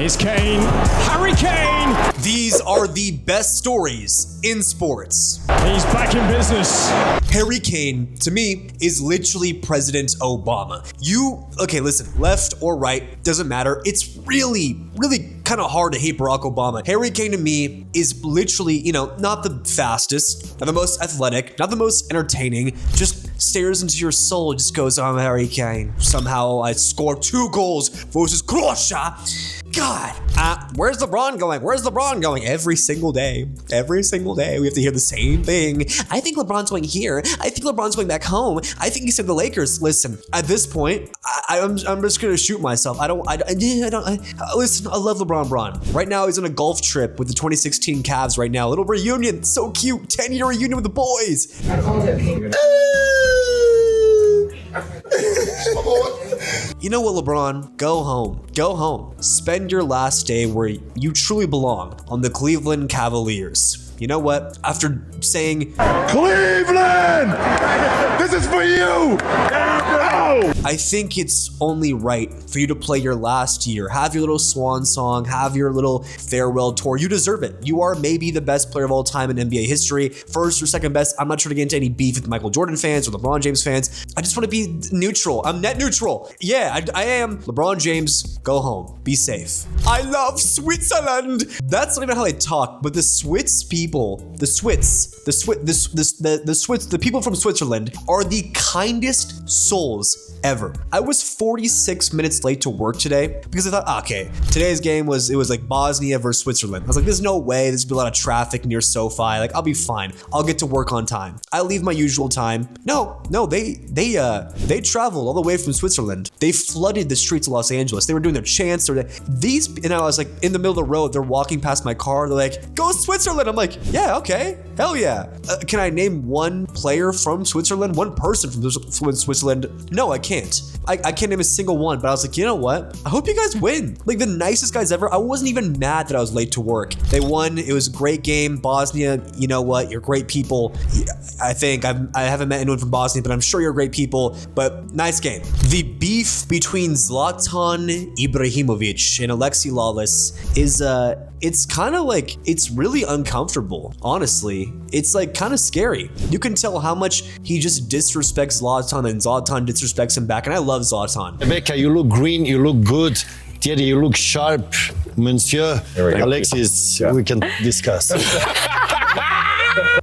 Here's Kane. Harry Kane. These are the best stories in sports. He's back in business. Harry Kane, to me, is literally President Obama. Okay, listen, left or right, doesn't matter. It's really kind of hard to hate Barack Obama. Harry Kane to me is literally, not the fastest, not the most athletic, not the most entertaining, just stares into your soul, just goes, I'm Harry Kane. Somehow I scored 2 goals versus Croatia. God, where's LeBron going? Where's LeBron going? Every single day, we have to hear the same thing. I think LeBron's going here. I think LeBron's going back home. I think he said the Lakers. Listen, at this point, I'm just gonna shoot myself. Listen, I love LeBron. Right now, he's on a golf trip with the 2016 Cavs. Right now, little reunion, so cute, 10-year reunion with the boys. You know what, LeBron? Go home. Go home. Spend your last day where you truly belong, on the Cleveland Cavaliers. You know what? After saying, Cleveland! This is for you! I think it's only right for you to play your last year. Have your little swan song, have your little farewell tour. You deserve it. You are maybe the best player of all time in NBA history. First or second best. I'm not trying to get into any beef with Michael Jordan fans or LeBron James fans. I just want to be neutral. I'm net neutral. Yeah, I am. LeBron James, go home. Be safe. I love Switzerland. That's not even how they talk, but the Swiss people, the people from Switzerland are the kindest souls ever. I was 46 minutes late to work today because I thought, okay, today's game was like Bosnia versus Switzerland. I was like, there's no way, there's been a lot of traffic near SoFi. Like, I'll be fine. I'll get to work on time. I leave my usual time. No, they traveled all the way from Switzerland. They flooded the streets of Los Angeles. They were doing their chants. And I was like in the middle of the road. They're walking past my car. They're like, go Switzerland. I'm like, yeah, okay, hell yeah. Can I name one player from Switzerland? One person from Switzerland? No, I can't. I can't name a single one, but I was like, you know what? I hope you guys win. Like, the nicest guys ever. I wasn't even mad that I was late to work. They won. It was a great game. Bosnia, you know what? You're great people. I think I haven't met anyone from Bosnia, but I'm sure you're great people. But nice game. The beef between Zlatan Ibrahimovic and Alexi Lawless is it's kind of like, it's really uncomfortable. Honestly, it's like kind of scary. You can tell how much he just disrespects Zlatan and Zlatan disrespects him back. And I love Zlatan. Rebecca, you look green, you look good. Thierry, you look sharp. Monsieur, Alexis, we can discuss.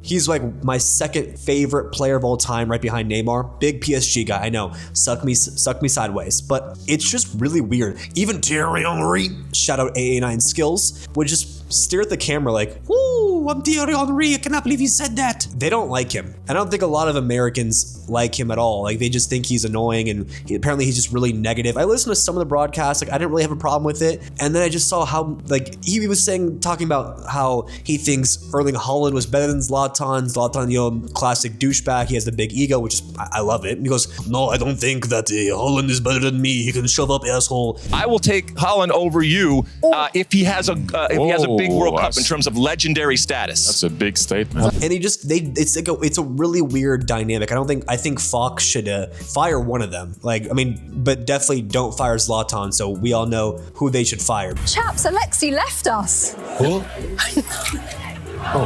He's like my second favorite player of all time, right behind Neymar. Big PSG guy, I know. Suck me sideways. But it's just really weird. Even Thierry Henry, shout out AA9 Skills, would just stare at the camera like, woo, I'm Thierry Henry, I cannot believe he said that. They don't like him. I don't think a lot of Americans like him at all. Like, they just think he's annoying, and apparently he's just really negative. I listened to some of the broadcasts, like, I didn't really have a problem with it. And then I just saw how, like, he was talking about how he thinks Erling Haaland was better than Zlatan, classic douchebag. He has the big ego, which is, I love it. And he goes, no, I don't think that Haaland is better than me. He can shove up asshole. I will take Haaland over you if he has a big World Cup in terms of legendary status. That's a big statement. And it's a really weird dynamic. I think Fox should fire one of them. But definitely don't fire Zlatan. So we all know who they should fire. Chaps, Alexi left us. Who?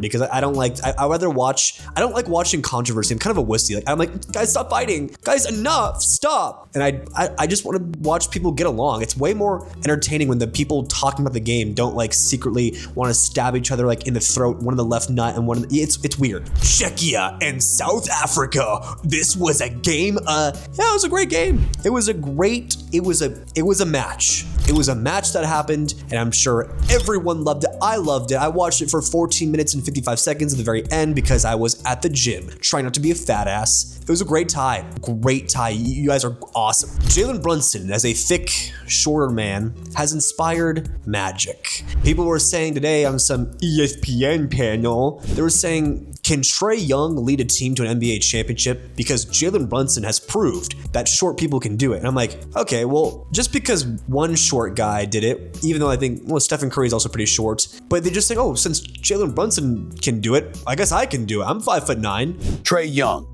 Because I don't like watching controversy. I'm kind of a wussy. I'm like, guys, stop fighting. Guys, enough, stop. And I just want to watch people get along. It's way more entertaining when the people talking about the game don't like secretly want to stab each other like in the throat, one in the left nut and one in the, it's weird. Czechia and South Africa. This was a game. Yeah, it was a great game. It was a match. It was a match that happened, and I'm sure everyone loved it. I loved it. I watched it for 14 minutes and 55 seconds at the very end because I was at the gym trying not to be a fat ass. It was a great tie. Great tie. You guys are awesome. Jalen Brunson, as a thick, shorter man, has inspired magic. People were saying today on some ESPN panel, they were saying, can Trae Young lead a team to an NBA championship? Because Jalen Brunson has proved that short people can do it. And I'm like, okay, well, just because one short guy did it, even though I think, well, Stephen Curry is also pretty short, but they just say, oh, since Jalen Brunson can do it, I guess I can do it. I'm 5'9". Trae Young,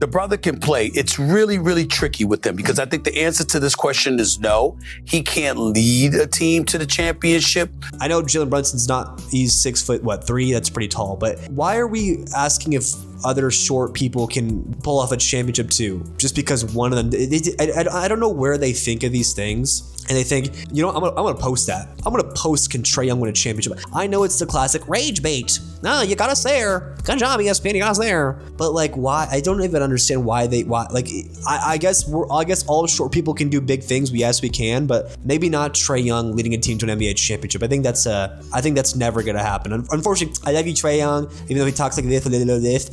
The brother can play. It's really, really tricky with him because I think the answer to this question is no. He can't lead a team to the championship. I know Jalen Brunson's he's 6'3", that's pretty tall, but why are we asking if other short people can pull off a championship too? Just because one of them, I don't know where they think of these things. And they think, you know, I'm gonna post that. I'm gonna post, can Trae Young win a championship? I know it's the classic rage bait. No, you got us there. Good job, ESPN, you got us there. But like, why? I don't even understand why. Like, I guess all short people can do big things. Yes, we can, but maybe not Trae Young leading a team to an NBA championship. I think that's never gonna happen. Unfortunately, I love you, Trae Young, even though he talks like this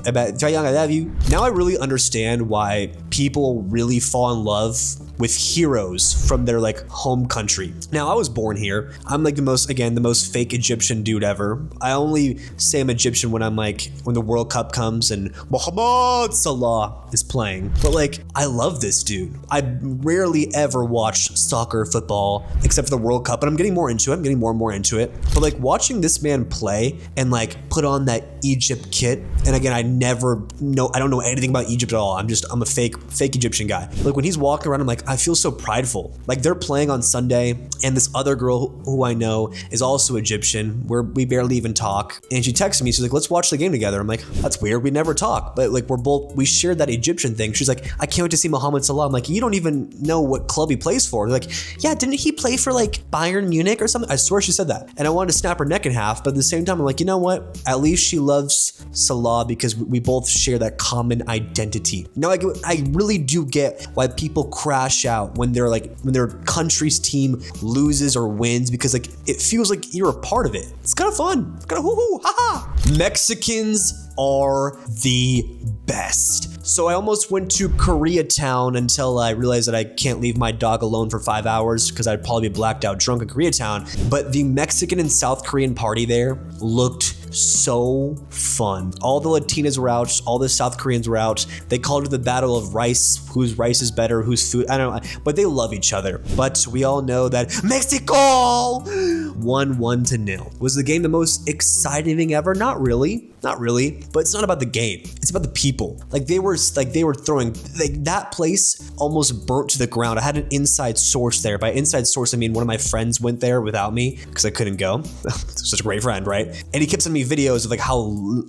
about Trae Young. I love you. Now I really understand why people really fall in love with heroes from their like home country. Now I was born here. I'm like the most fake Egyptian dude ever. I only say I'm Egyptian when the World Cup comes and Mohamed Salah is playing. But like, I love this dude. I rarely ever watch soccer, football, except for the World Cup, but I'm getting more into it. I'm getting more and more into it. But like watching this man play and like put on that Egypt kit, and again, I don't know anything about Egypt at all. I'm a fake Egyptian guy. Like when he's walking around, I'm like, I feel so prideful. Like they're playing on Sunday, and this other girl who I know is also Egyptian, where we barely even talk. And she texted me, she's like, let's watch the game together. I'm like, that's weird, we never talk. But like we shared that Egyptian thing. She's like, I can't wait to see Mohamed Salah. I'm like, you don't even know what club he plays for. They're like, yeah, didn't he play for like Bayern Munich or something? I swear she said that. And I wanted to snap her neck in half, but at the same time, I'm like, you know what? At least she loves Salah because we both share that common identity. Now I really do get why people crash out when their country's team loses or wins, because like it feels like you're a part of it. It's kind of fun. It's kind of hoo-hoo, haha. Mexicans are the best. So I almost went to Koreatown until I realized that I can't leave my dog alone for 5 hours because I'd probably be blacked out drunk in Koreatown. But the Mexican and South Korean party there looked so fun. All the Latinas were out, all the South Koreans were out. They called it the battle of rice, whose rice is better, whose food, I don't know, but they love each other. But we all know that Mexico won 1-0. Was the game the most exciting thing ever? Not really, but it's not about the game. It's about the people. They were throwing, that place almost burnt to the ground. I had an inside source there. By inside source, I mean one of my friends went there without me because I couldn't go. Such a great friend, right? And he kept sending me videos of how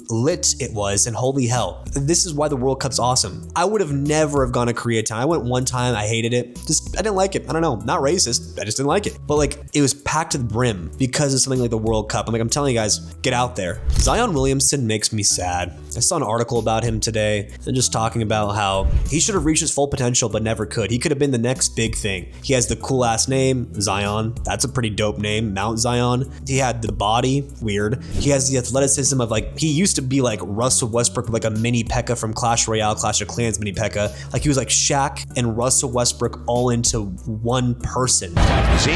lit it was, and holy hell. This is why the World Cup's awesome. I would have never have gone to Koreatown. I went one time, I hated it. I didn't like it. I don't know, not racist, I just didn't like it. But it was packed to the brim because of something like the World Cup. I'm telling you guys, get out there. Zion Williamson makes me sad. I saw an article about him today and just talking about how he should have reached his full potential but never could. He could have been the next big thing. He has the cool ass name, Zion. That's a pretty dope name, Mount Zion. He had the body, weird. He has the athleticism of he used to be like Russell Westbrook, like a mini P.E.K.K.A from Clash Royale, Clash of Clans mini P.E.K.K.A. He was like Shaq and Russell Westbrook all into one person. See?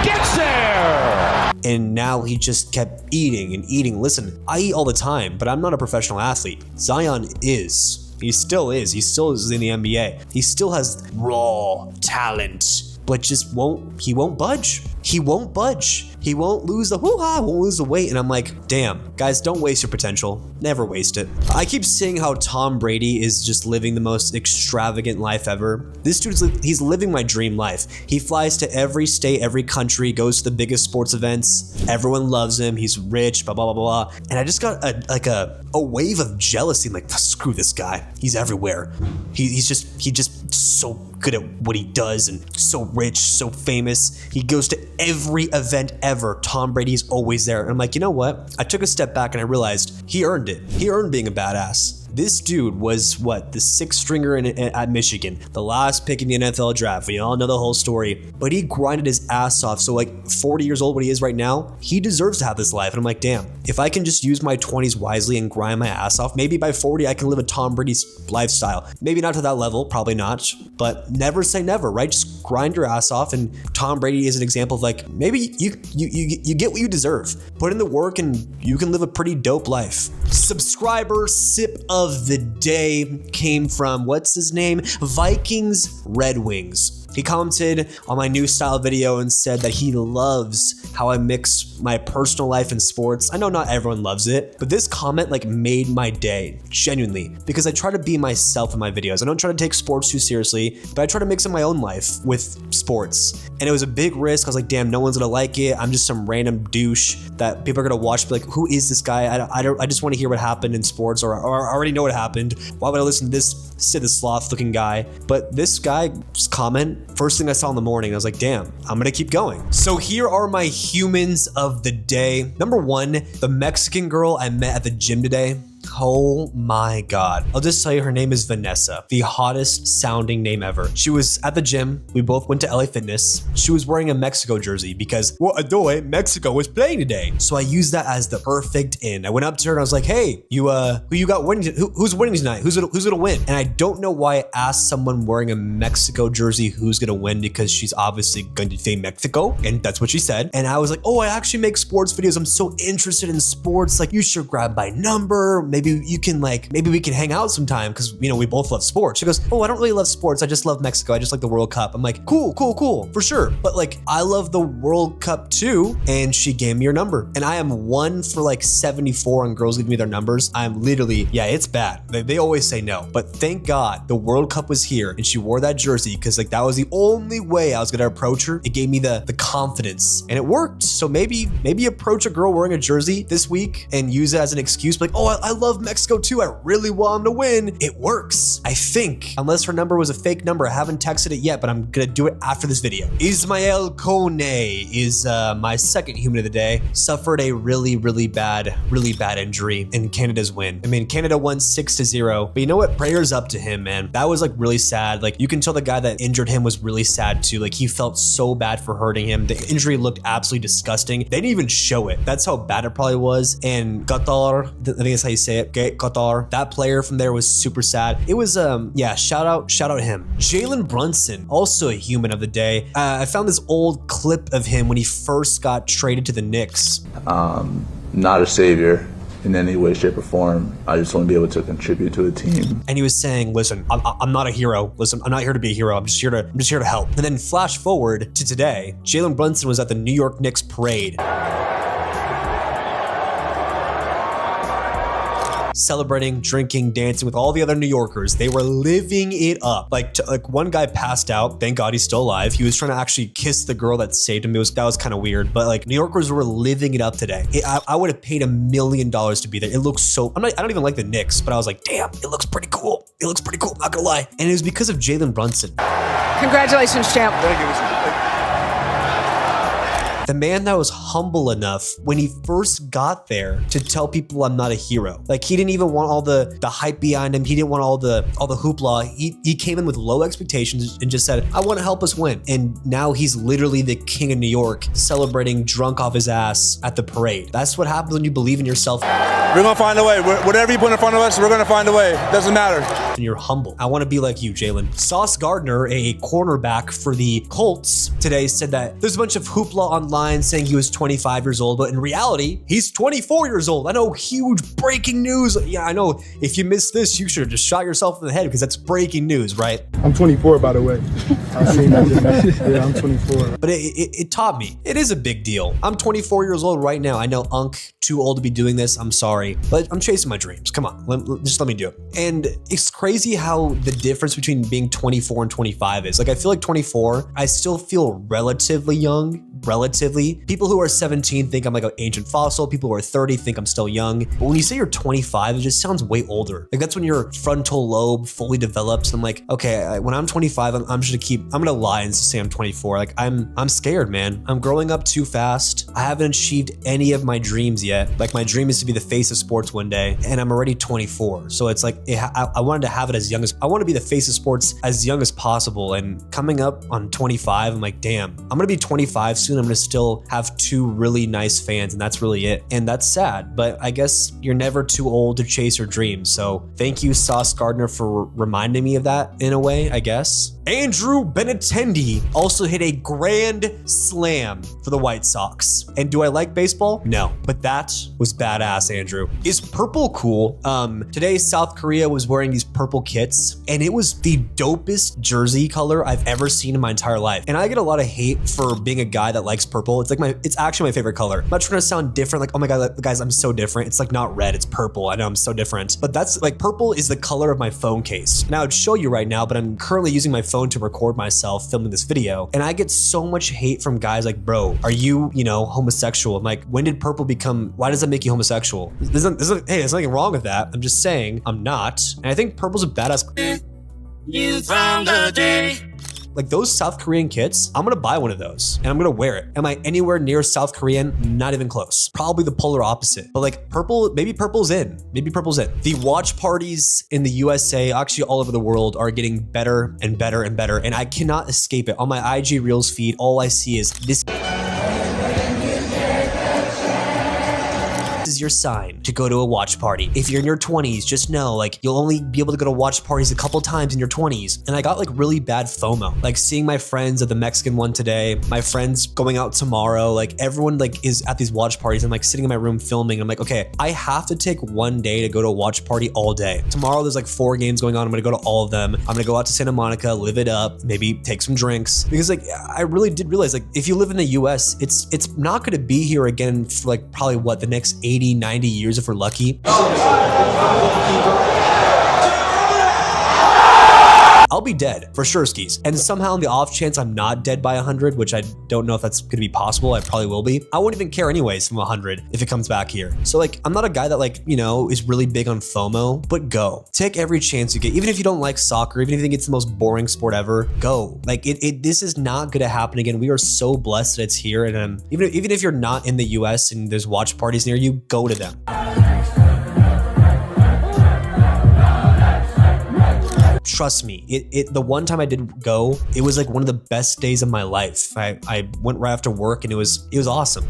Gets there! And now he just kept eating and eating. Listen, I eat all the time, but I'm not a professional athlete. Zion is. He still is. He still is in the NBA. He still has raw talent, but he won't budge. He won't budge. He won't lose the hoo-ha, won't lose the weight. And I'm like, damn, guys, don't waste your potential. Never waste it. I keep seeing how Tom Brady is just living the most extravagant life ever. This dude's he's living my dream life. He flies to every state, every country, goes to the biggest sports events. Everyone loves him. He's rich, blah, blah, blah, blah. And I just got a wave of jealousy. I'm like, screw this guy. He's everywhere. He's just so good at what he does and so rich, so famous. He goes to every event ever. Tom Brady's always there. And I'm like, you know what? I took a step back and I realized he earned it. He earned being a badass. This dude was the sixth stringer at Michigan, the last pick in the NFL draft. We all know the whole story, but he grinded his ass off. So 40 years old, what he is right now, he deserves to have this life. And I'm like, damn, if I can just use my 20s wisely and grind my ass off, maybe by 40, I can live a Tom Brady's lifestyle. Maybe not to that level, probably not, but never say never, right? Just grind your ass off. And Tom Brady is an example of maybe you get what you deserve. Put in the work and you can live a pretty dope life. Subscriber sip of the day came from, what's his name? Vikings Red Wings. He commented on my new style video and said that he loves how I mix my personal life and sports. I know not everyone loves it, but this comment like made my day, genuinely, because I try to be myself in my videos. I don't try to take sports too seriously, but I try to mix in my own life with sports. And it was a big risk. I was like, damn, no one's gonna like it. I'm just some random douche that people are gonna watch, be like, who is this guy? I just want to hear what happened in sports, or I already know what happened. Why would I listen to this Sid Sloth looking guy? But this guy's comment, first thing I saw in the morning, I was like, damn, I'm gonna keep going. So here are my humans of the day. Number one, the Mexican girl I met at the gym today. Oh my God. I'll just tell you, her name is Vanessa, the hottest sounding name ever. She was at the gym. We both went to LA Fitness. She was wearing a Mexico jersey because, what a doy, Mexico was playing today. So I used that as the perfect in. I went up to her and I was like, hey, who you got winning? Who's winning tonight? Who's gonna win? And I don't know why I asked someone wearing a Mexico jersey who's gonna win, because she's obviously going to say Mexico, and that's what she said. And I was like, oh, I actually make sports videos. I'm so interested in sports. Like, you should grab my number. Maybe we can hang out sometime, because we both love sports. She goes, oh, I don't really love sports. I just love Mexico. I just like the World Cup. I'm like, cool, for sure. But like, I love the World Cup too. And she gave me her number. And I am 1 for like 74 on girls giving me their numbers. I'm literally, yeah, it's bad. They always say no. But thank God the World Cup was here and she wore that jersey, because like that was the only way I was gonna approach her. It gave me the confidence, and it worked. So maybe approach a girl wearing a jersey this week and use it as an excuse, like, oh, I love Mexico too. I really want them to win. It works, I think. Unless her number was a fake number. I haven't texted it yet, but I'm gonna do it after this video. Ismael Kone is my second human of the day. Suffered a really bad injury in Canada's win. I mean, Canada won 6-0, but you know what? Prayers up to him, man. That was like really sad. Like, you can tell the guy that injured him was really sad too. Like, he felt so bad for hurting him. The injury looked absolutely disgusting. They didn't even show it. That's how bad it probably was. And Qatar, I think that's how you say it. Okay, Qatar. That player from there was super sad. It was, yeah, shout out him. Jalen Brunson, also a human of the day. I found this old clip of him when he first got traded to the Knicks. Not a savior in any way, shape, or form. I just want to be able to contribute to a team. And he was saying, listen, I'm not a hero. Listen, I'm not here to be a hero. I'm just here to help. And then flash forward to today, Jalen Brunson was at the New York Knicks parade, celebrating, drinking, dancing with all the other New Yorkers. They were living it up. Like one guy passed out. Thank God he's still alive. He was trying to actually kiss the girl that saved him. That was kind of weird. But like, New Yorkers were living it up today. I would have paid $1 million to be there. It looks so. I don't even like the Knicks, but I was like, damn, it looks pretty cool. It looks pretty cool. I'm not gonna lie. And it was because of Jalen Brunson. Congratulations, champ. Thank you. The man that was humble enough when he first got there to tell people I'm not a hero. Like, he didn't even want all the hype behind him. He didn't want all the hoopla. He came in with low expectations and just said, I want to help us win. And now he's literally the king of New York, celebrating drunk off his ass at the parade. That's what happens when you believe in yourself. We're gonna find a way. Whatever you put in front of us, we're gonna find a way. Doesn't matter. And you're humble. I want to be like you, Jalen. Sauce Gardner, a cornerback for the Colts, today said that there's a bunch of hoopla online saying he was 25 years old, but in reality, he's 24 years old. I know, huge breaking news. Yeah, I know, if you missed this, you should have just shot yourself in the head, because that's breaking news, right? I'm 24, by the way. I've seen that. Yeah, I'm 24. But it taught me. It is a big deal. I'm 24 years old right now. I know, too old to be doing this. I'm sorry, but I'm chasing my dreams. Come on, just let me do it. And it's crazy how the difference between being 24 and 25 is. Like, I feel like 24, I still feel relatively young. People who are 17 think I'm like an ancient fossil. People who are 30 think I'm still young. But when you say you're 25, it just sounds way older. Like, that's when your frontal lobe fully develops. I'm like, okay, when I'm 25, I'm gonna lie and say I'm 24. Like, I'm scared, man. I'm growing up too fast. I haven't achieved any of my dreams yet. Like, my dream is to be the face of sports one day, and I'm already 24. So it's like, I wanted to have it as young as, I want to be the face of sports as young as possible. And coming up on 25, I'm like, damn, I'm gonna be 25 soon I'm gonna still have 2 really nice fans, and that's really it. And that's sad, but I guess you're never too old to chase your dreams. So thank you, Sauce Gardner, for reminding me of that in a way, I guess. Andrew Benintendi also hit a grand slam for the White Sox. And do I like baseball? No, but that was badass, Andrew. Is purple cool? Today South Korea was wearing these purple kits, and it was the dopest jersey color I've ever seen in my entire life. And I get a lot of hate for being a guy that likes purple. It's actually my favorite color. I'm not trying to sound different, like, oh my God, guys, I'm so different. It's like not red, it's purple. I know I'm so different, but that's like, purple is the color of my phone case. Now I'd show you right now, but I'm currently using my phone to record myself filming this video, and I get so much hate from guys like, bro, are you homosexual? I'm like, when did purple become, why does that make you homosexual? Hey, there's nothing wrong with that. I'm just saying I'm not. And I think purple's a badass. You found the day. Like those South Korean kits, I'm gonna buy one of those and I'm gonna wear it. Am I anywhere near South Korean? Not even close. Probably the polar opposite. But like purple, maybe purple's in. Maybe purple's in. The watch parties in the USA, actually all over the world, are getting better and better and better. And I cannot escape it. On my IG Reels feed, all I see is this. Is your sign to go to a watch party. If you're in your 20s, just know like you'll only be able to go to watch parties a couple times in your 20s. And I got like really bad FOMO, like seeing my friends at the Mexican one today, my friends going out tomorrow, like everyone like is at these watch parties. I'm like sitting in my room filming. I'm like, okay, I have to take one day to go to a watch party all day. Tomorrow there's like 4 games going on. I'm gonna go to all of them. I'm gonna go out to Santa Monica, live it up, maybe take some drinks, because like I really did realize like if you live in the US, it's not gonna be here again for like probably what, the next 80, 90 years if we're lucky. I'll be dead for sure, skis. And somehow in the off chance I'm not dead by 100, which I don't know if that's gonna be possible, I probably will be, I won't even care anyways from 100 if it comes back here. So like, I'm not a guy that like, is really big on FOMO, but go. Take every chance you get. Even if you don't like soccer, even if you think it's the most boring sport ever, go. Like this is not gonna happen again. We are so blessed that it's here. And even if you're not in the US and there's watch parties near you, go to them. Trust me, the one time I did go, it was like one of the best days of my life. I went right after work and it was awesome.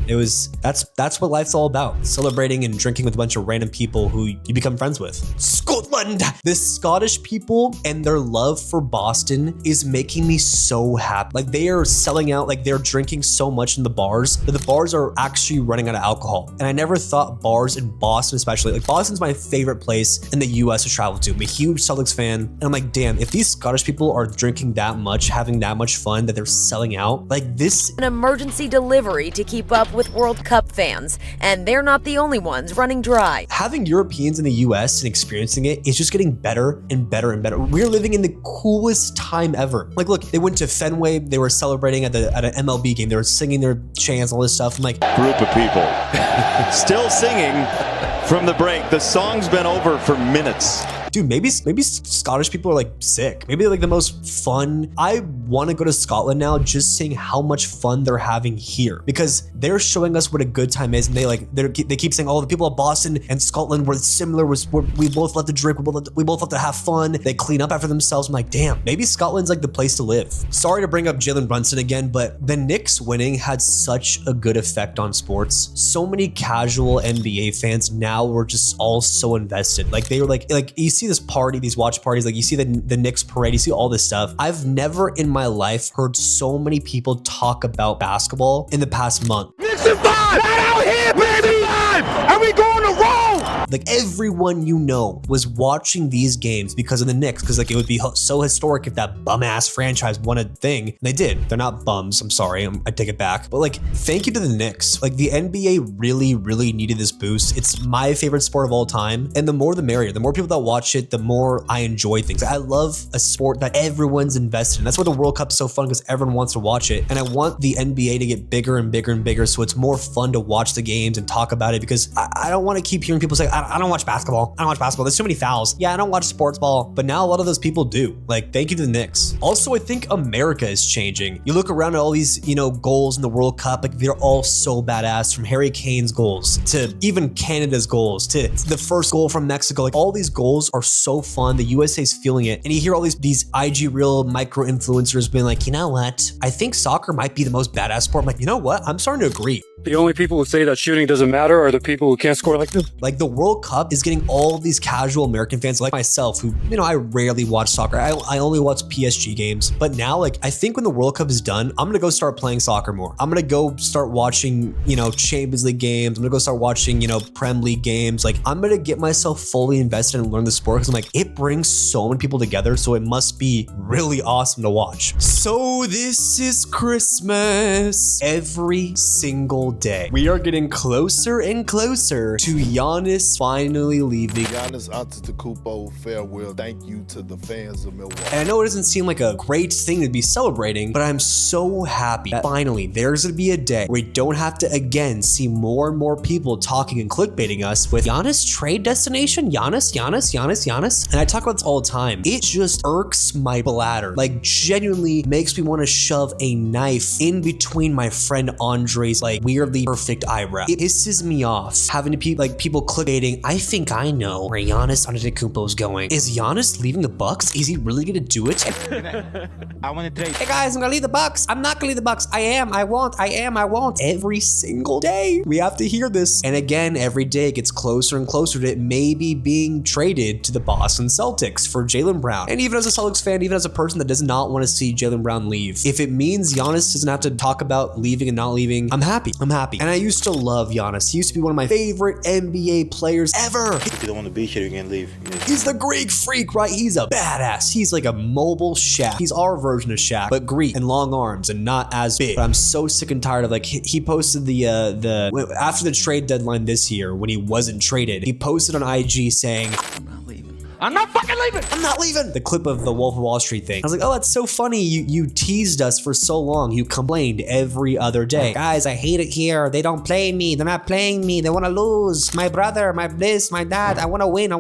That's what life's all about. Celebrating and drinking with a bunch of random people who you become friends with. Scotland! The Scottish people and their love for Boston is making me so happy. Like they are selling out, like they're drinking so much in the bars that the bars are actually running out of alcohol. And I never thought bars in Boston, especially, like Boston's my favorite place in the US to travel to. I'm a huge Celtics fan. And I'm like, damn, if these Scottish people are drinking that much, having that much fun, that they're selling out, like this. An emergency delivery to keep up with World Cup fans, and they're not the only ones running dry. Having Europeans in the US and experiencing it is just getting better and better and better. We're living in the coolest time ever. Like, look, they went to Fenway, they were celebrating at an MLB game, they were singing their chants, all this stuff. I'm like, group of people still singing from the break. The song's been over for minutes. Dude, maybe Scottish people are like sick. Maybe they're like the most fun. I want to go to Scotland now, just seeing how much fun they're having here, because they're showing us what a good time is. And they keep saying, oh, the people of Boston and Scotland were similar. We both love to drink. We both love to have fun. They clean up after themselves. I'm like, damn, maybe Scotland's like the place to live. Sorry to bring up Jalen Brunson again, but the Knicks winning had such a good effect on sports. So many casual NBA fans now were just all so invested. Like they were like you see this party, these watch parties, like you see the Knicks parade, you see all this stuff. I've never in my life heard so many people talk about basketball in the past month. Knicks and 5! Not out here, baby! 5! And we going to roll! Like everyone was watching these games because of the Knicks, because like it would be so historic if that bum ass franchise won a thing. And they did. They're not bums. I'm sorry. I take it back. But like, thank you to the Knicks. Like the NBA really, really needed this boost. It's my favorite sport of all time. And the more the merrier. The more people that watch it, the more I enjoy things. I love a sport that everyone's invested in. That's why the World Cup's so fun, because everyone wants to watch it. And I want the NBA to get bigger and bigger and bigger, so it's more fun to watch the games and talk about it, because because I don't want to keep hearing people say, I don't watch basketball. I don't watch basketball. There's so many fouls. Yeah, I don't watch sports ball, but now a lot of those people do. Like, thank you to the Knicks. Also, I think America is changing. You look around at all these, goals in the World Cup, like they're all so badass, from Harry Kane's goals to even Canada's goals to the first goal from Mexico. Like, all these goals are so fun. The USA's feeling it. And you hear all these IG real micro influencers being like, you know what? I think soccer might be the most badass sport. I'm like, you know what? I'm starting to agree. The only people who say that shooting doesn't matter are the people who can't score like this. Like, the World Cup is getting all these casual American fans like myself who, I rarely watch soccer. I only watch PSG games. But now, like, I think when the World Cup is done, I'm going to go start playing soccer more. I'm going to go start watching, Champions League games. I'm going to go start watching, Prem League games. Like, I'm going to get myself fully invested and learn the sport because I'm like, it brings so many people together. So it must be really awesome to watch. So this is Christmas. Every single day, we are getting closer and closer to Giannis finally leaving. Giannis Antetokounmpo, farewell. Thank you to the fans of Milwaukee. And I know it doesn't seem like a great thing to be celebrating, but I'm so happy that finally there's gonna be a day where we don't have to again see more and more people talking and clickbaiting us with Giannis trade destination, Giannis. And I talk about this all the time. It just irks my bladder. Like, genuinely makes me want to shove a knife in between my friend Andre's like weirdly perfect eyebrow. It pisses me off having to people clickbaiting. I think I know where Giannis Antetokounmpo is going. Is Giannis leaving the Bucks? Is he really gonna do it? I want to trade. Hey guys, I'm gonna leave the Bucks. I'm not gonna leave the Bucks. I am. I won't. Every single day we have to hear this. And again, every day it gets closer and closer to it maybe being traded to the Boston Celtics for Jaylen Brown. And even as a Celtics fan, even as a person that does not want to see Jaylen Brown leave, if it means Giannis doesn't have to talk about leaving and not leaving, I'm happy. And I used to love Giannis. He used to be one of my favorite NBA players ever. If you don't want to be here, you can leave. He's the Greek freak, right? He's a badass. He's like a mobile Shaq. He's our version of Shaq, but Greek and long arms and not as big. But I'm so sick and tired of he posted the after the trade deadline this year when he wasn't traded, he posted on IG saying, I'm not fucking leaving. I'm not leaving. The clip of the Wolf of Wall Street thing. I was like, oh, that's so funny. You teased us for so long. You complained every other day. Guys, I hate it here. They don't play me. They're not playing me. They want to lose. My brother, my dad. I want to win.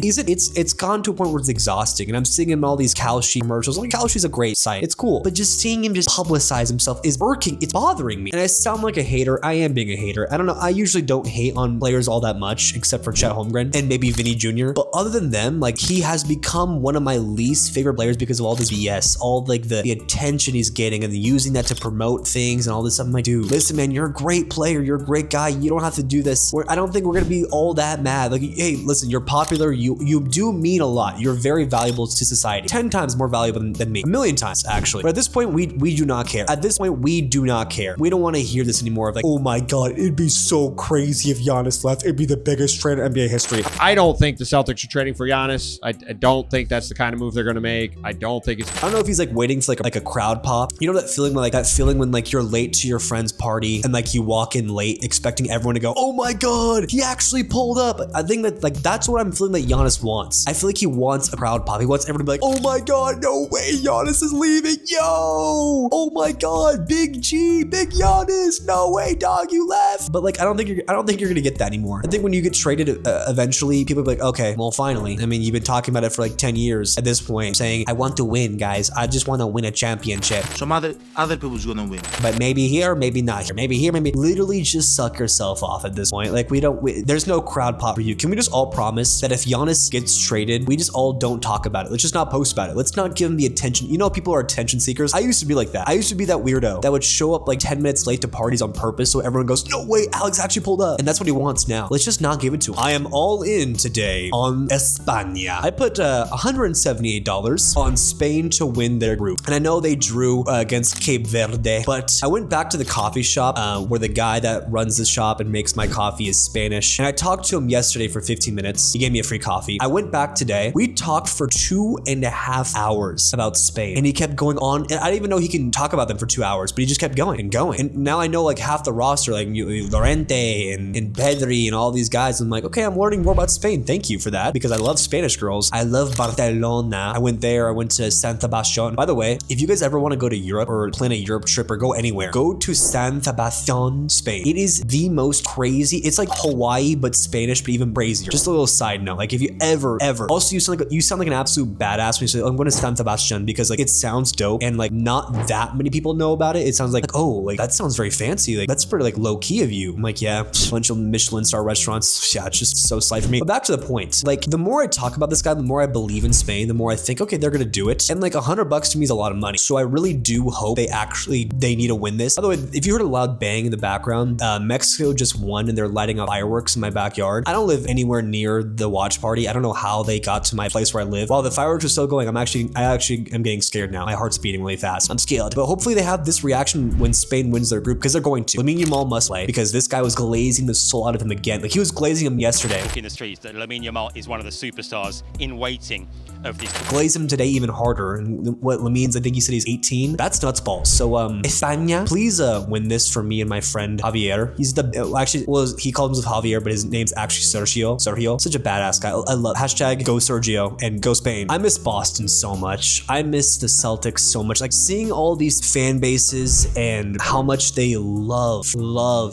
It's gone to a point where it's exhausting. And I'm seeing him in all these Kalshi commercials. Like, Kalshi's a great site. It's cool. But just seeing him just publicize himself is irking. It's bothering me. And I sound like a hater. I am being a hater. I don't know. I usually don't hate on players all that much, except for Chet Holmgren and maybe Vinny Jr. But other than them, like, he has become one of my least favorite players because of all this BS, all like the attention he's getting and using that to promote things and all this stuff. I'm like, dude, listen, man, you're a great player. You're a great guy. You don't have to do this. I don't think we're going to be all that mad. Like, hey, listen, you're popular. You do mean a lot. You're very valuable to society. 10 times more valuable than me. 1,000,000 times, actually. But at this point, we do not care. At this point, we do not care. We don't want to hear this anymore of like, oh my God, it'd be so crazy if Giannis left. It'd be the biggest trade in NBA history. I don't think the Celtics are trading for Giannis. I don't think that's the kind of move they're going to make. I don't know if he's like waiting for like a crowd pop. You know that feeling when like you're late to your friend's party and like you walk in late expecting everyone to go, oh my God, he actually pulled up. I think that like that's what I'm feeling that Giannis wants. I feel like he wants a crowd pop. He wants everyone to be like, oh my God, no way, Giannis is leaving. Yo, oh my God, big G, big Giannis. No way, dog, you left. But like I don't think you're gonna get that anymore. I think when you get traded eventually, people will be like, okay, well finally. I mean, you've been talking about it for like 10 years at this point, saying I want to win, guys. I just want to win a championship. Some other people's gonna win. But maybe here, maybe not here. Maybe here, maybe literally just suck yourself off at this point. Like there's no crowd pop for you. Can we just all promise that if Giannis gets traded, we just all don't talk about it? Let's just not post about it. Let's not give him the attention. You know, people are attention seekers. I used to be like that. I used to be that weirdo that would show up like 10 minutes late to parties on purpose so everyone goes, no way, Alex actually pulled up. And that's what he wants now. Let's just not give it to him. I am all in today on España. I put $178 on Spain to win their group. And I know they drew against Cape Verde, but I went back to the coffee shop where the guy that runs the shop and makes my coffee is Spanish. And I talked to him yesterday for 15 minutes. He gave me a free coffee. I went back today. We talked for 2.5 hours about Spain. And he kept going on. And I didn't even know he can talk about them for 2 hours, but he just kept going and going. And now I know like half the roster, like Lorente and Pedri and all these guys. I'm like, okay, I'm learning more about Spain. Thank you for that because I love Spanish. Spanish girls. I love Barcelona. I went there. I went to San Sebastian. By the way, if you guys ever want to go to Europe or plan a Europe trip or go anywhere, go to San Sebastian, Spain. It is the most crazy. It's like Hawaii, but Spanish, but even crazier. Just a little side note. Like if you ever. Also, you sound like an absolute badass when you say, oh, I'm going to San Sebastian, because like it sounds dope and like not that many people know about it. It sounds like, oh, like that sounds very fancy. Like that's pretty like low key of you. I'm like, yeah, bunch of Michelin star restaurants. Yeah, it's just so slight for me. But back to the point. Like the more I talk about this guy, the more I believe in Spain, the more I think, okay, they're gonna do it. And like $100 to me is a lot of money. So I really do hope they need to win this. By the way, if you heard a loud bang in the background, Mexico just won and they're lighting up fireworks in my backyard. I don't live anywhere near the watch party. I don't know how they got to my place where I live. While the fireworks are still going, I actually am getting scared now. My heart's beating really fast. I'm scared. But hopefully they have this reaction when Spain wins their group, because they're going to. Lamine Yamal must play, because this guy was glazing the soul out of him again. Like he was glazing him yesterday. In the streets that Lamine Yamal is one of the superstars in waiting of this. Glaze him today even harder. And what Lamine's, I think he said he's 18. That's nuts balls. So España, please win this for me and my friend Javier. He's he called himself Javier, but his name's actually Sergio. Such a badass guy. I love hashtag go Sergio and go Spain. I miss Boston so much. I miss the Celtics so much. Like seeing all these fan bases and how much they love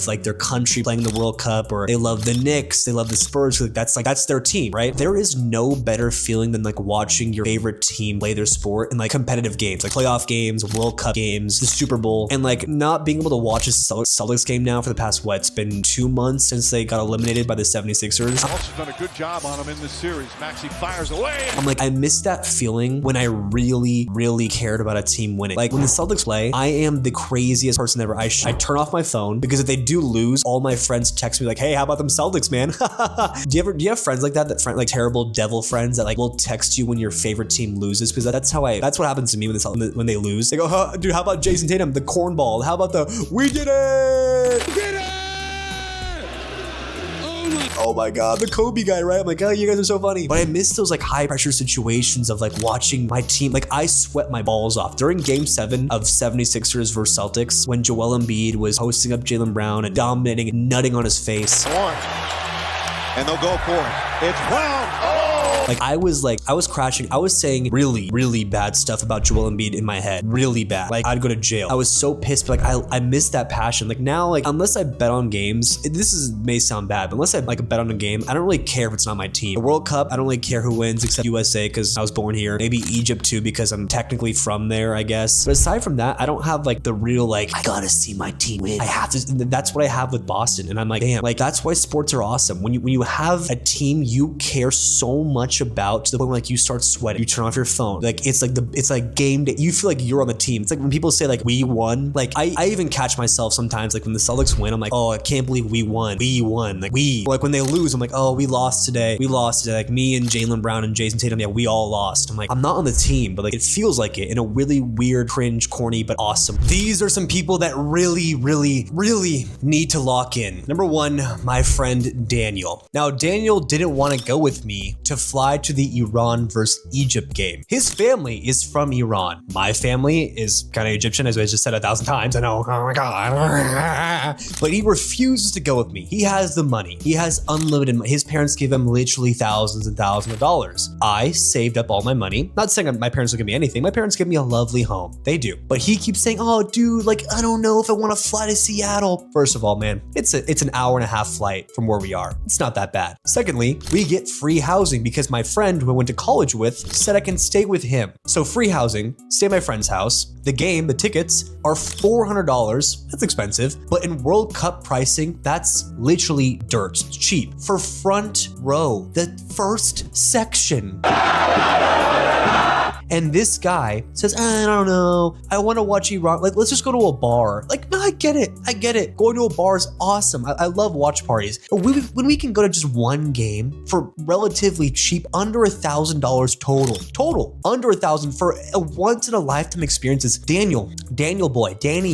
like their country playing the World Cup, or they love the Knicks, they love the Spurs. Like that's their team, right? There is no better feeling than like watching your favorite team play their sport in like competitive games, like playoff games, World Cup games, the Super Bowl, and like not being able to watch a Celtics game now for the past, it's been 2 months since they got eliminated by the 76ers. Also done a good job on him in this series. Maxey fires away. I'm like, I miss that feeling when I really, really cared about a team winning. Like when the Celtics play, I am the craziest person ever. I turn off my phone, because if they do lose, all my friends text me like, hey, how about them Celtics, man? Do you have friends like that like terrible devil friends that like will text you when your favorite team loses? Because that's what happens to me when they lose. They go, dude, how about Jason Tatum, the cornball? How about we did it? We did it! Oh my God, the Kobe guy, right? I'm like, oh, you guys are so funny. But I miss those like high pressure situations of like watching my team. Like I sweat my balls off during game 7 of 76ers versus Celtics, when Joel Embiid was posting up Jaylen Brown and dominating and nutting on his face. And they'll go for it. It's Brown. Oh! Like I was crashing. I was saying really, really bad stuff about Joel Embiid in my head. Really bad. Like I'd go to jail. I was so pissed, but like I miss that passion. Like now, like unless I bet on games, may sound bad, but unless I like bet on a game, I don't really care if it's not my team. The World Cup, I don't really care who wins except USA, because I was born here. Maybe Egypt too, because I'm technically from there, I guess. But aside from that, I don't have like the real like, I gotta see my team win. I have to. That's what I have with Boston. And I'm like, damn, like that's why sports are awesome. When you have a team you care so much about, to the point where like you start sweating, you turn off your phone. Like it's like game day. You feel like you're on the team. It's like when people say like we won. Like I even catch myself sometimes like when the Celtics win, I'm like, oh, I can't believe we won. We won. Like or like when they lose, I'm like, oh, we lost today. Like me and Jaylen Brown and Jason Tatum, yeah, we all lost. I'm like, I'm not on the team, but like it feels like it in a really weird, cringe, corny, but awesome. These are some people that really, really, really need to lock in. Number 1, my friend Daniel. Now Daniel didn't want to go with me to fly to the Iran versus Egypt game. His family is from Iran. My family is kind of Egyptian, as I just said 1,000 times. I know. Oh my God. But he refuses to go with me. He has the money. He has unlimited money. His parents give him literally thousands and thousands of dollars. I saved up all my money. Not saying my parents will give me anything. My parents give me a lovely home. They do. But he keeps saying, oh, dude, like, I don't know if I want to fly to Seattle. First of all, man, it's an hour and a half flight from where we are. It's not that bad. Secondly, we get free housing because my friend who I went to college with said I can stay with him. So free housing, stay at my friend's house. The game, the tickets are $400. That's expensive. But in World Cup pricing, that's literally dirt. It's cheap. For front row, the first section. And this guy says, I don't know. I want to watch Iran. Like, let's just go to a bar. Like, no, I get it. Going to a bar is awesome. I love watch parties. But when we can go to just one game for relatively cheap, under $1,000 total, under $1,000 for a once in a lifetime experiences. Daniel boy, Dan.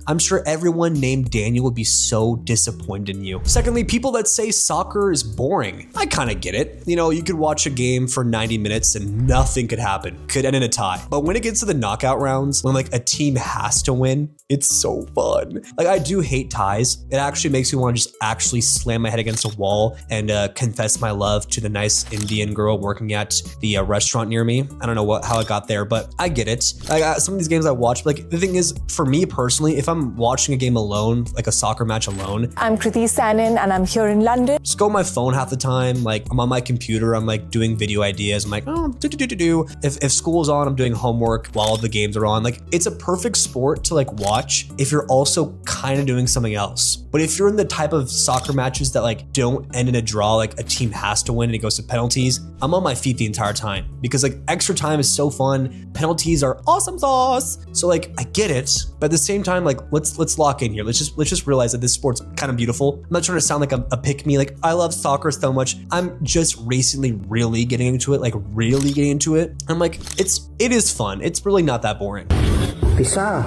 I'm sure everyone named Daniel would be so disappointed in you. Secondly, people that say soccer is boring. I kind of get it. You know, you could watch a game for 90 minutes and nothing could happen. Could end in a tie. But when it gets to the knockout rounds, when like a team has to win, it's so fun. Like I do hate ties. It actually makes me want to just actually slam my head against a wall and confess my love to the nice Indian girl working at the restaurant near me. I don't know how I got there, but I get it. Some of these games I watch, like the thing is, for me personally, if I'm watching a game alone, like a soccer match alone, I'm Kriti Sanin and I'm here in London. Just go on my phone half the time. Like I'm on my computer, I'm like doing video ideas. I'm like, oh, If school's on, I'm doing homework while the games are on. Like it's a perfect sport to like watch if you're also kind of doing something else. But if you're in the type of soccer matches that like don't end in a draw, like a team has to win and it goes to penalties, I'm on my feet the entire time because like extra time is so fun. Penalties are awesome sauce. So like I get it, but at the same time, like let's lock in here. Let's just realize that this sport's kind of beautiful. I'm not trying to sound like a pick me. Like I love soccer so much. I'm just recently really getting into it. Like really getting into it. I'm like it is fun. It's really not that boring. Peace out.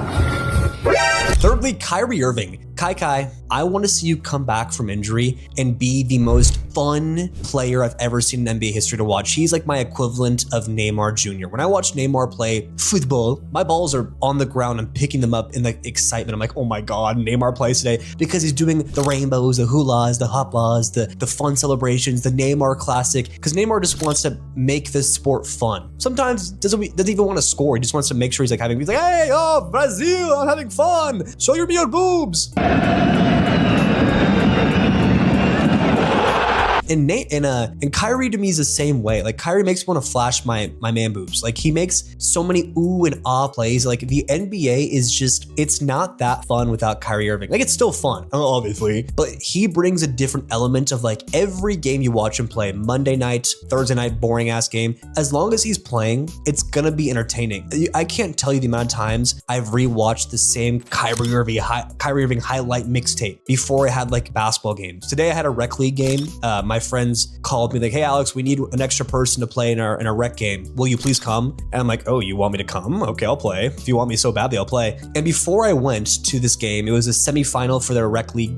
Thirdly, Kyrie Irving. Kai, I want to see you come back from injury and be the most fun player I've ever seen in NBA history to watch. He's like my equivalent of Neymar Jr. When I watch Neymar play football, my balls are on the ground. I'm picking them up in like excitement. I'm like, oh my God, Neymar plays today because he's doing the rainbows, the hulas, the hoplas, the fun celebrations, the Neymar classic. Because Neymar just wants to make this sport fun. Sometimes doesn't even want to score. He just wants to make sure he's like, hey, oh, Brazil, I'm having fun. Show me your boobs. And Kyrie to me is the same way. Like Kyrie makes me want to flash my man boobs. Like he makes so many ooh and ah plays. Like the NBA is just, it's not that fun without Kyrie Irving. Like it's still fun, obviously, but he brings a different element of like every game you watch him play, Monday night, Thursday night, boring ass game. As long as he's playing, it's gonna be entertaining. I can't tell you the amount of times I've rewatched the same Kyrie Irving highlight mixtape before I had like basketball games. Today I had a rec league game. My friends called me like, hey Alex, we need an extra person to play in our rec game. Will you please come? And I'm like, oh, you want me to come? Okay, I'll play. If you want me so badly, I'll play. And before I went to this game, it was a semifinal for their rec league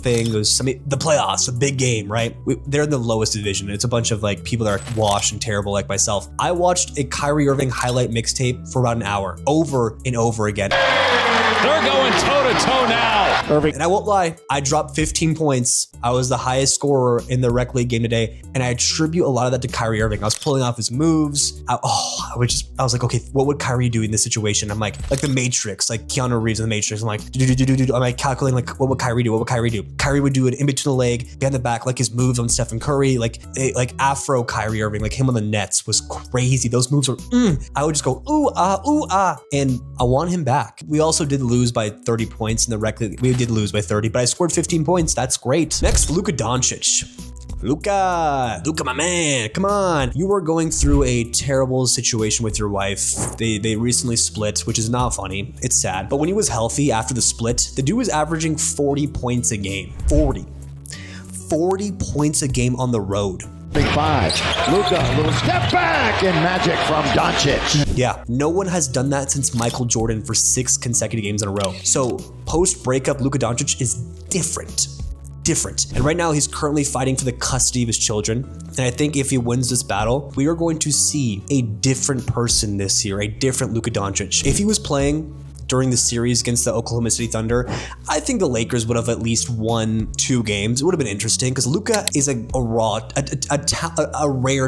thing. It was the playoffs, a big game, right? They're in the lowest division. It's a bunch of like people that are washed and terrible like myself. I watched a Kyrie Irving highlight mixtape for about an hour, over and over again. They're going toe-to-toe now. Irving. And I won't lie, I dropped 15 points. I was the highest scorer in the rec league game today, and I attribute a lot of that to Kyrie Irving. I was pulling off his moves. I was like, okay, what would Kyrie do in this situation? I'm like the Matrix, like Keanu Reeves in the Matrix. I'm like, I'm like calculating like, what would Kyrie do? What would Kyrie do? Kyrie would do it in between the leg, behind the back, like his moves on Stephen Curry, like Afro Kyrie Irving, like him on the Nets was crazy. Those moves were, I would just go, ooh, ah, and I want him back. We also did lose by 30 points in the rec league. We did lose by 30, but I scored 15 points. That's great. Next, Luka Doncic. Luka, my man, come on. You were going through a terrible situation with your wife. They recently split, which is not funny. It's sad. But when he was healthy after the split, the dude was averaging 40 points a game. 40 points a game on the road. Big five. Luka, a little step back and magic from Doncic. Yeah, no one has done that since Michael Jordan for 6 consecutive games in a row. So post-breakup, Luka Doncic is different. And right now he's currently fighting for the custody of his children. And I think if he wins this battle, we are going to see a different person this year, a different Luka Doncic. If he was playing during the series against the Oklahoma City Thunder, I think the Lakers would have at least won 2 games. It would have been interesting because Luka is a rare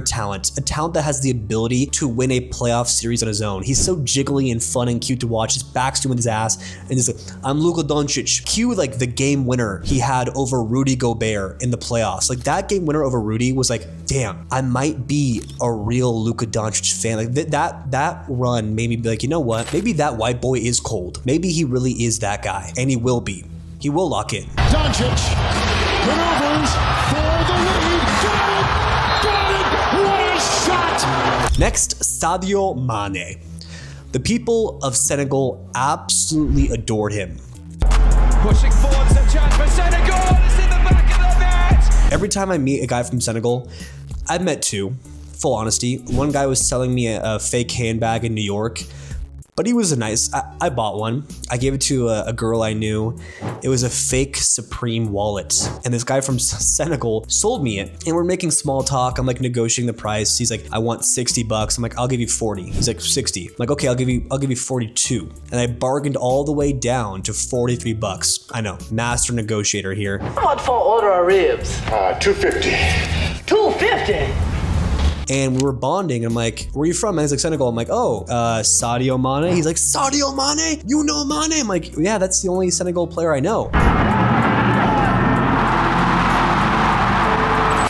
talent, a talent that has the ability to win a playoff series on his own. He's so jiggly and fun and cute to watch. His back's doing his ass, and he's like, I'm Luka Doncic. Cue like the game winner he had over Rudy Gobert in the playoffs. Like that game winner over Rudy was like, damn, I might be a real Luka Doncic fan. Like that run made me be like, you know what? Maybe that white boy is cold. Maybe he really is that guy, and he will be. He will lock in. Doncic maneuvers for the lead. Got it! What a shot! Next, Sadio Mane. The people of Senegal absolutely adored him. Pushing forward, some chance for Senegal. It's in the back of the net. Every time I meet a guy from Senegal, I've met 2, full honesty. One guy was selling me a fake handbag in New York. but he was a nice, I bought one. I gave it to a girl I knew. It was a fake Supreme wallet. And this guy from Senegal sold me it. And we're making small talk. I'm like negotiating the price. He's like, I want $60. I'm like, I'll give you 40. He's like, 60. I'm like, okay, I'll give you 42. And I bargained all the way down to $43. I know, master negotiator here. How much for order of ribs? $250. $250. And we were bonding. I'm like, where are you from? And he's like, Senegal. I'm like, oh, Sadio Mane. He's like, Sadio Mane? You know Mane? I'm like, yeah, that's the only Senegal player I know.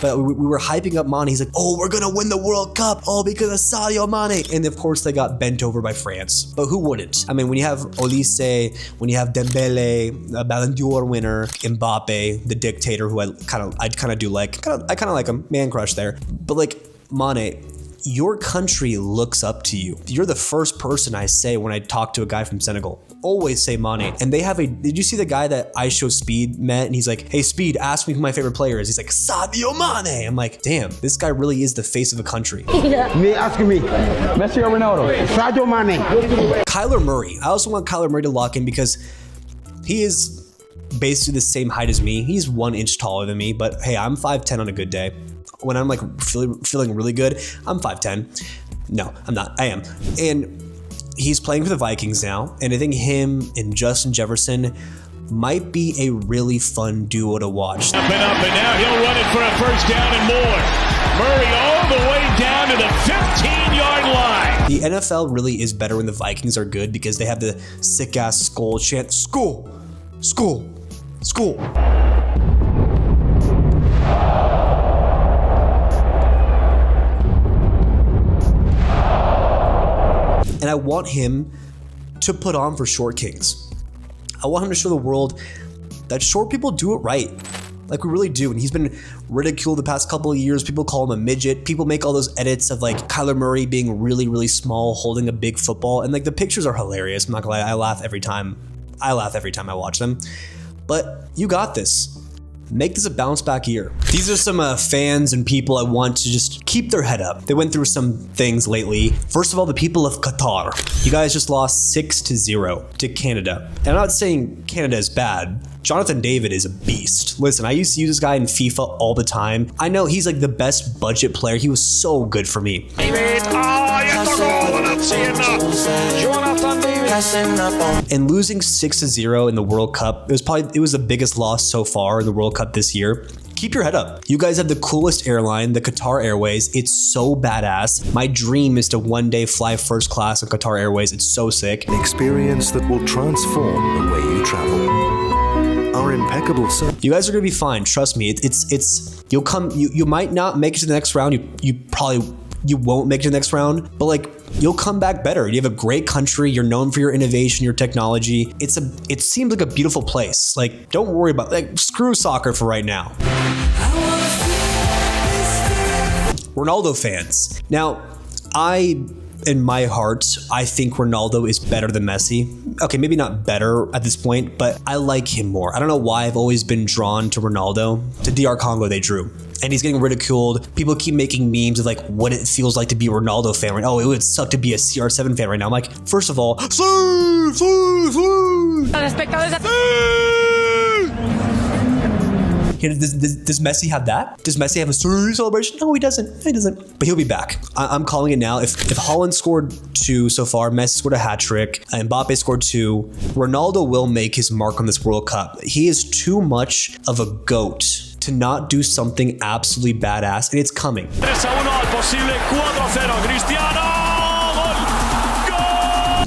But we were hyping up Mane. He's like, oh, we're gonna win the World Cup, all because of Sadio Mane. And of course, they got bent over by France. But who wouldn't? I mean, when you have Olise, when you have Dembele, a Ballon d'Or winner, Mbappe, the dictator, who I kind of do like. I kind of like him. Man crush there. But like, Mane, your country looks up to you. You're the first person I say when I talk to a guy from Senegal. Always say Mane. And they have did you see the guy that I Show Speed met? And he's like, hey Speed, ask me who my favorite player is. He's like, Sadio Mane. I'm like, damn, this guy really is the face of a country. Me asking me, Messi or Ronaldo? Sadio Mane. Kyler Murray. I also want Kyler Murray to lock in because he is basically the same height as me. He's 1 inch taller than me, but hey, I'm 5'10" on a good day. When I'm like feeling really good, I'm 5'10". No, I'm not. I am. And he's playing for the Vikings now. And I think him and Justin Jefferson might be a really fun duo to watch. Up, and now he'll run it for a first down and more. Murray all the way down to the 15-yard line. The NFL really is better when the Vikings are good because they have the sick-ass skull chant, school, school, school. And I want him to put on for short kings. I want him to show the world that short people do it right. Like we really do. And he's been ridiculed the past couple of years. People call him a midget. People make all those edits of like Kyler Murray being really, really small, holding a big football. And like the pictures are hilarious. I'm not gonna lie, I laugh every time I watch them. But you got this. Make this a bounce back year. These are some fans and people I want to just keep their head up. They went through some things lately. First of all, the people of Qatar. You guys just lost 6-0 to Canada. And I'm not saying Canada is bad. Jonathan David is a beast. Listen, I used to use this guy in FIFA all the time. I know he's like the best budget player. He was so good for me. And losing 6-0 in the World Cup, it was the biggest loss so far in the World Cup this year. Keep your head up. You guys have the coolest airline, the Qatar Airways. It's so badass. My dream is to one day fly first class on Qatar Airways. It's so sick. An experience that will transform the way you travel. Our impeccable service. You guys are gonna be fine. Trust me. It's you'll come. You might not make it to the next round. You won't make it to the next round, but like you'll come back better. You have a great country. You're known for your innovation, your technology. It seems like a beautiful place. Like don't worry about screw soccer for right now. Ronaldo fans. Now, in my heart, I think Ronaldo is better than Messi. Okay, maybe not better at this point, but I like him more. I don't know why I've always been drawn to Ronaldo. To DR Congo, they drew. And he's getting ridiculed. People keep making memes of like what it feels like to be a Ronaldo fan right now. Oh, it would suck to be a CR7 fan right now. I'm like, first of all, does Messi have that? Does Messi have a celebration? No, he doesn't. He doesn't. But he'll be back. I'm calling it now. If Haaland scored 2 so far, Messi scored a hat trick, and Mbappe scored 2, Ronaldo will make his mark on this World Cup. He is too much of a GOAT to not do something absolutely badass, and it's coming.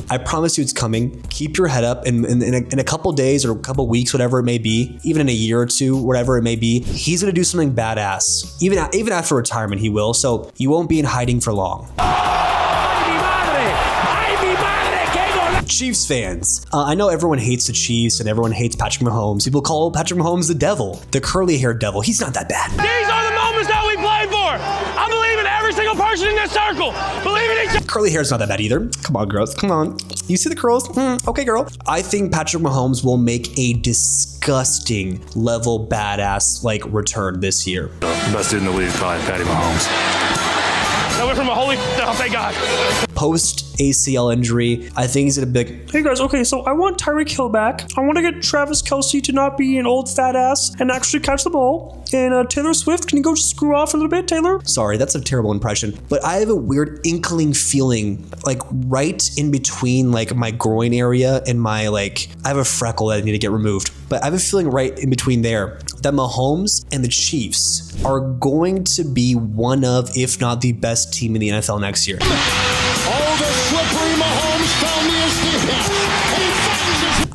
I promise you it's coming. Keep your head up. In a couple days or a couple weeks, whatever it may be, even in a year or two, whatever it may be, he's gonna do something badass. Even after retirement, he will. So you won't be in hiding for long. Chiefs fans. I know everyone hates the Chiefs and everyone hates Patrick Mahomes. People call Patrick Mahomes the devil, the curly-haired devil. He's not that bad. These are the moments that we play for. I believe in every single person in this circle. Believe in each other. Curly hair's not that bad either. Come on, girls. Come on. You see the curls? Okay, girl. I think Patrick Mahomes will make a disgusting level badass return this year. Best dude in the league, probably Patty Mahomes. That went from a holy, oh, thank God. Post ACL injury, I think he's gonna be like, hey guys, okay, so I want Tyreek Hill back. I want to get Travis Kelce to not be an old fat ass and actually catch the ball. And Taylor Swift, can you go just screw off a little bit, Taylor? Sorry, that's a terrible impression, but I have a weird inkling feeling like right in between like my groin area and my like, I have a freckle that I need to get removed, but I have a feeling right in between there that Mahomes and the Chiefs are going to be one of, if not the best team in the NFL next year. Oh, the slippery Mahomes found the instinct.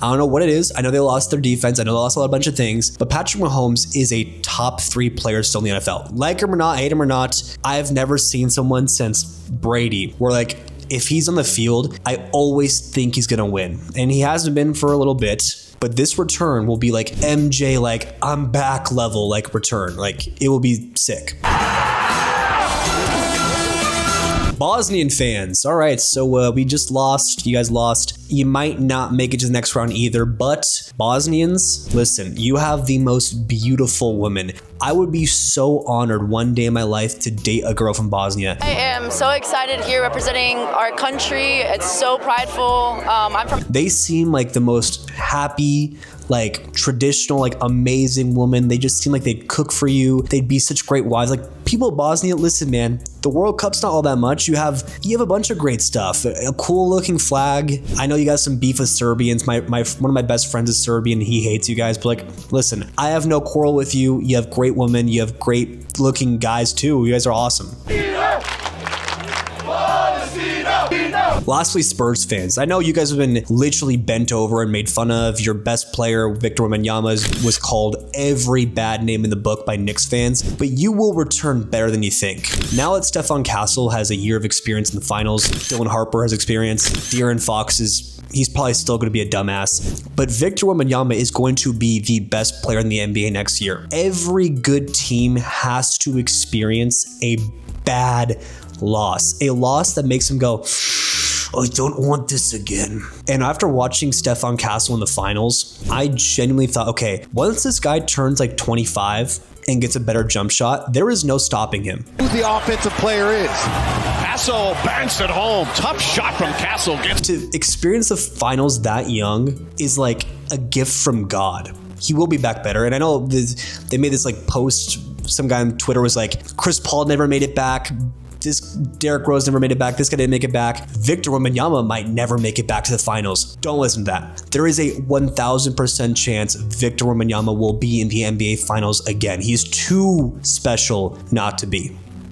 I don't know what it is. I know they lost their defense. I know they lost a bunch of things, but Patrick Mahomes is a top 3 player still in the NFL. Like him or not, hate him or not, I've never seen someone since Brady where like, if he's on the field, I always think he's gonna win. And he hasn't been for a little bit. But this return will be like MJ, like I'm back level, like return. Like it will be sick. Bosnian fans. All right, so we just lost. You guys lost. You might not make it to the next round either, but Bosnians, listen, you have the most beautiful women. I would be so honored one day in my life to date a girl from Bosnia. I am so excited here representing our country. It's so prideful. I'm from. They seem like the most happy, like traditional, like amazing woman. They just seem like they'd cook for you. They'd be such great wives. Like people of Bosnia, listen, man, the World Cup's not all that much. You have a bunch of great stuff. A cool looking flag. I know you got some beef with Serbians. One of my best friends is Serbian. He hates you guys, but like, listen, I have no quarrel with you. You have great women. You have great looking guys too. You guys are awesome. Lastly, Spurs fans. I know you guys have been literally bent over and made fun of. Your best player, Victor Wembanyama, was called every bad name in the book by Knicks fans, but you will return better than you think. Now that Stephon Castle has a year of experience in the finals, Dylan Harper has experience, De'Aaron Fox he's probably still going to be a dumbass, but Victor Wembanyama is going to be the best player in the NBA next year. Every good team has to experience a bad loss, a loss that makes him go, I don't want this again. And after watching Stephon Castle in the finals, I genuinely thought, okay, once this guy turns like 25 and gets a better jump shot, there is no stopping him. Who the offensive player is. Castle banks it home. Tough shot from Castle. To experience the finals that young is like a gift from God. He will be back better. And I know they made this like post, some guy on Twitter was like, Chris Paul never made it back. This Derrick Rose never made it back. This guy didn't make it back. Victor Wembanyama might never make it back to the finals. Don't listen to that. There is a 1000% chance Victor Wembanyama will be in the NBA finals again. He's too special not to be.